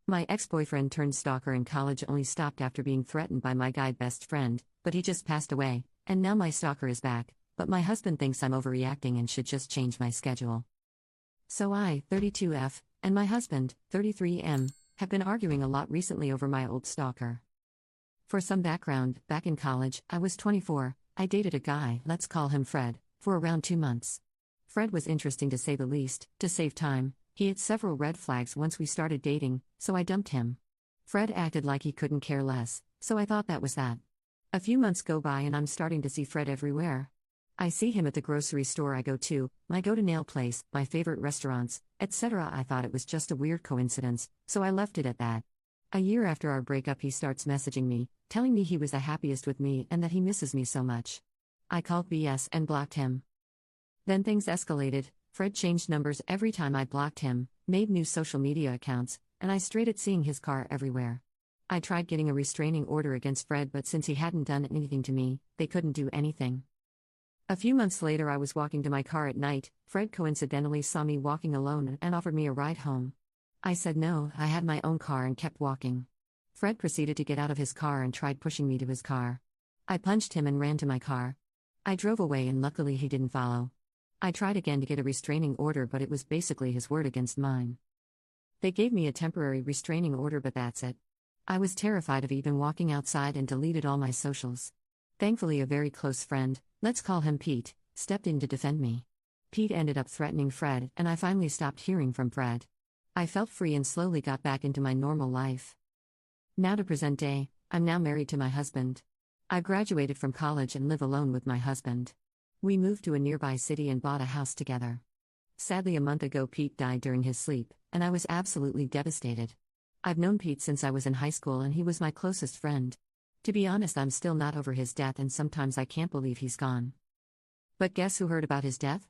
My ex-boyfriend turned stalker in college only stopped after being threatened by my guy best friend, but he just passed away, and now my stalker is back, but my husband thinks I'm overreacting and should just change my schedule. So I, 32F, and my husband, 33M, have been arguing a lot recently over my old stalker. For some background, back in college, I was 24, I dated a guy, let's call him Fred, for around 2 months. Fred was interesting to say the least. To save time, he hit several red flags once we started dating, so I dumped him. Fred acted like he couldn't care less, so I thought that was that. A few months go by and I'm starting to see Fred everywhere. I see him at the grocery store I go to, my go-to-nail place, my favorite restaurants, etc. I thought it was just a weird coincidence, so I left it at that. A year after our breakup he starts messaging me, telling me he was the happiest with me and that he misses me so much. I called BS and blocked him. Then things escalated. Fred changed numbers every time I blocked him, made new social media accounts, and I strayed at seeing his car everywhere. I tried getting a restraining order against Fred, but since he hadn't done anything to me, they couldn't do anything. A few months later I was walking to my car at night. Fred coincidentally saw me walking alone and offered me a ride home. I said no, I had my own car and kept walking. Fred proceeded to get out of his car and tried pushing me to his car. I punched him and ran to my car. I drove away and luckily he didn't follow. I tried again to get a restraining order, but it was basically his word against mine. They gave me a temporary restraining order, but that's it. I was terrified of even walking outside and deleted all my socials. Thankfully, a very close friend, let's call him Pete, stepped in to defend me. Pete ended up threatening Fred, and I finally stopped hearing from Fred. I felt free and slowly got back into my normal life. Now to present day, I'm now married to my husband. I graduated from college and live alone with my husband. We moved to a nearby city and bought a house together. Sadly, a month ago Pete died during his sleep, and I was absolutely devastated. I've known Pete since I was in high school and he was my closest friend. To be honest, I'm still not over his death and sometimes I can't believe he's gone. But guess who heard about his death?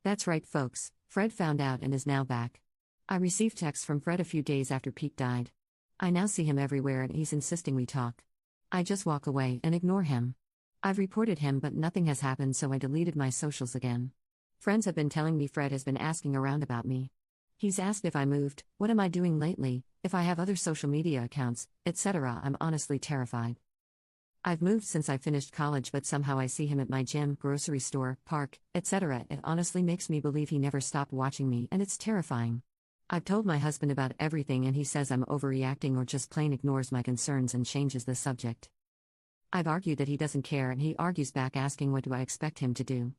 That's right, folks, Fred found out and is now back. I received texts from Fred a few days after Pete died. I now see him everywhere and he's insisting we talk. I just walk away and ignore him. I've reported him but nothing has happened, so I deleted my socials again. Friends have been telling me Fred has been asking around about me. He's asked if I moved, what am I doing lately, if I have other social media accounts, etc. I'm honestly terrified. I've moved since I finished college, but somehow I see him at my gym, grocery store, park, etc. It honestly makes me believe he never stopped watching me, and it's terrifying. I've told my husband about everything and he says I'm overreacting or just plain ignores my concerns and changes the subject. I've argued that he doesn't care and he argues back asking what do I expect him to do.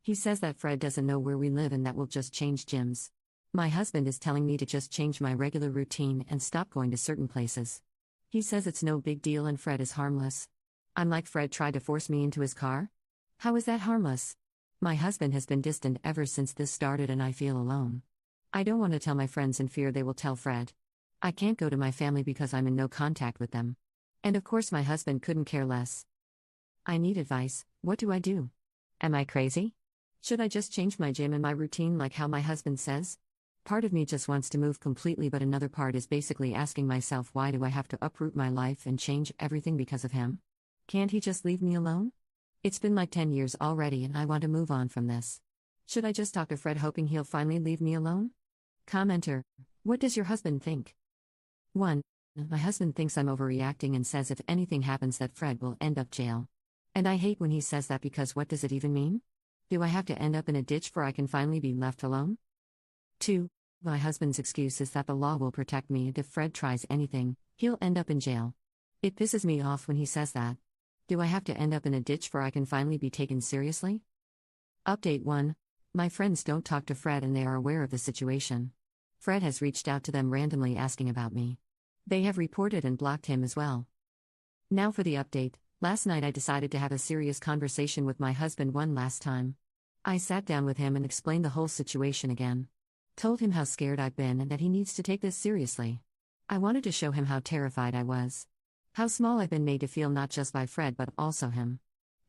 He says that Fred doesn't know where we live and that we'll just change gyms. My husband is telling me to just change my regular routine and stop going to certain places. He says it's no big deal and Fred is harmless. I'm like, Fred tried to force me into his car? How is that harmless? My husband has been distant ever since this started and I feel alone. I don't want to tell my friends in fear they will tell Fred. I can't go to my family because I'm in no contact with them. And of course my husband couldn't care less. I need advice. What do I do? Am I crazy? Should I just change my gym and my routine like how my husband says? Part of me just wants to move completely, but another part is basically asking myself, why do I have to uproot my life and change everything because of him? Can't he just leave me alone? It's been like 10 years already and I want to move on from this. Should I just talk to Fred hoping he'll finally leave me alone? Commenter: what does your husband think? 1. My husband thinks I'm overreacting and says if anything happens that Fred will end up jail. And I hate when he says that because what does it even mean? Do I have to end up in a ditch before I can finally be left alone? 2. My husband's excuse is that the law will protect me and if Fred tries anything, he'll end up in jail. It pisses me off when he says that. Do I have to end up in a ditch before I can finally be taken seriously? Update 1. My friends don't talk to Fred and they are aware of the situation. Fred has reached out to them randomly asking about me. They have reported and blocked him as well. Now for the update. Last night I decided to have a serious conversation with my husband one last time. I sat down with him and explained the whole situation again. Told him how scared I've been and that he needs to take this seriously. I wanted to show him how terrified I was. How small I've been made to feel, not just by Fred but also him.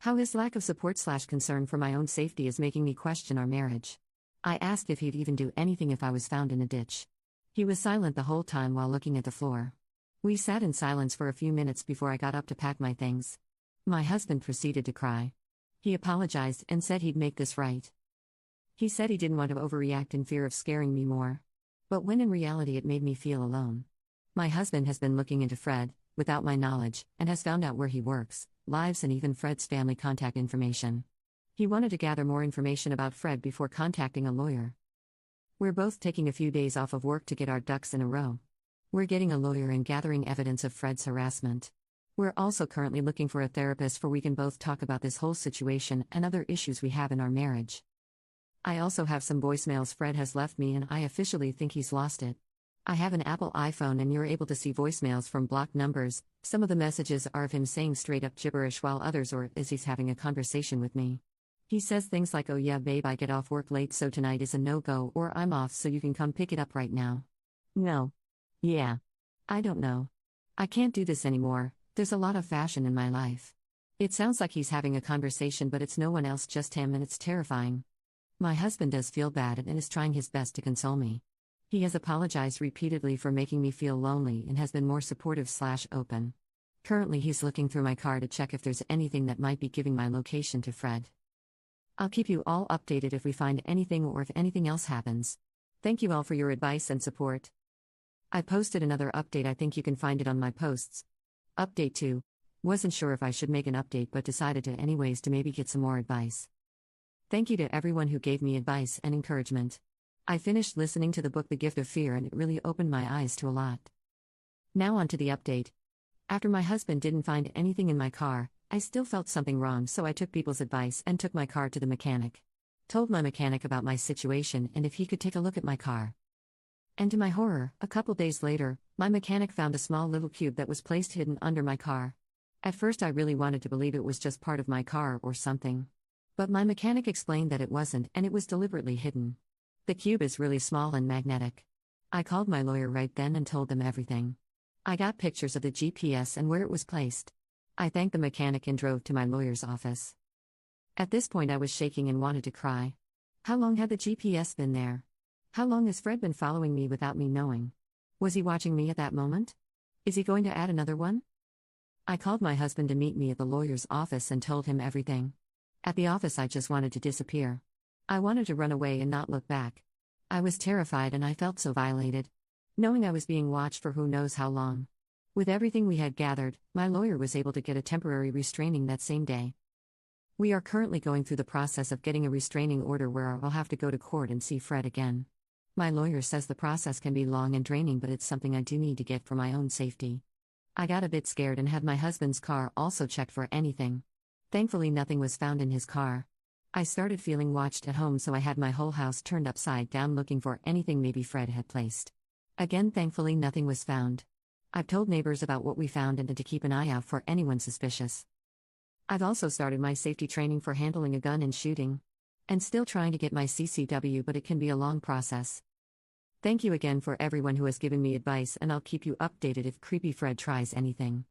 How his lack of support/concern for my own safety is making me question our marriage. I asked if he'd even do anything if I was found in a ditch. He was silent the whole time while looking at the floor. We sat in silence for a few minutes before I got up to pack my things. My husband proceeded to cry. He apologized and said he'd make this right. He said he didn't want to overreact in fear of scaring me more. But when in reality it made me feel alone. My husband has been looking into Fred, without my knowledge, and has found out where he works, lives, and even Fred's family contact information. He wanted to gather more information about Fred before contacting a lawyer. We're both taking a few days off of work to get our ducks in a row. We're getting a lawyer and gathering evidence of Fred's harassment. We're also currently looking for a therapist for we can both talk about this whole situation and other issues we have in our marriage. I also have some voicemails Fred has left me and I officially think he's lost it. I have an Apple iPhone and you're able to see voicemails from blocked numbers. Some of the messages are of him saying straight up gibberish while others are as he's having a conversation with me. He says things like, "Oh yeah babe, I get off work late so tonight is a no-go," or "I'm off so you can come pick it up right now." No. Yeah. I don't know. I can't do this anymore, there's a lot of fashion in my life. It sounds like he's having a conversation but it's no one else, just him, and it's terrifying. My husband does feel bad and is trying his best to console me. He has apologized repeatedly for making me feel lonely and has been more supportive/open. Currently he's looking through my car to check if there's anything that might be giving my location to Fred. I'll keep you all updated if we find anything or if anything else happens. Thank you all for your advice and support. I posted another update, I think you can find it on my posts. Update 2. Wasn't sure if I should make an update but decided to anyways to maybe get some more advice. Thank you to everyone who gave me advice and encouragement. I finished listening to the book The Gift of Fear and it really opened my eyes to a lot. Now on to the update. After my husband didn't find anything in my car, I still felt something wrong, so I took people's advice and took my car to the mechanic. Told my mechanic about my situation and if he could take a look at my car. And to my horror, a couple days later, my mechanic found a small little cube that was placed hidden under my car. At first I really wanted to believe it was just part of my car or something. But my mechanic explained that it wasn't and it was deliberately hidden. The cube is really small and magnetic. I called my lawyer right then and told them everything. I got pictures of the GPS and where it was placed. I thanked the mechanic and drove to my lawyer's office. At this point I was shaking and wanted to cry. How long had the GPS been there? How long has Fred been following me without me knowing? Was he watching me at that moment? Is he going to add another one? I called my husband to meet me at the lawyer's office and told him everything. At the office I just wanted to disappear. I wanted to run away and not look back. I was terrified and I felt so violated. Knowing I was being watched for who knows how long. With everything we had gathered, my lawyer was able to get a temporary restraining that same day. We are currently going through the process of getting a restraining order where I'll have to go to court and see Fred again. My lawyer says the process can be long and draining, but it's something I do need to get for my own safety. I got a bit scared and had my husband's car also checked for anything. Thankfully nothing was found in his car. I started feeling watched at home, so I had my whole house turned upside down looking for anything maybe Fred had placed. Again, thankfully nothing was found. I've told neighbors about what we found and to keep an eye out for anyone suspicious. I've also started my safety training for handling a gun and shooting. And still trying to get my CCW, but it can be a long process. Thank you again for everyone who has given me advice, and I'll keep you updated if Creepy Fred tries anything.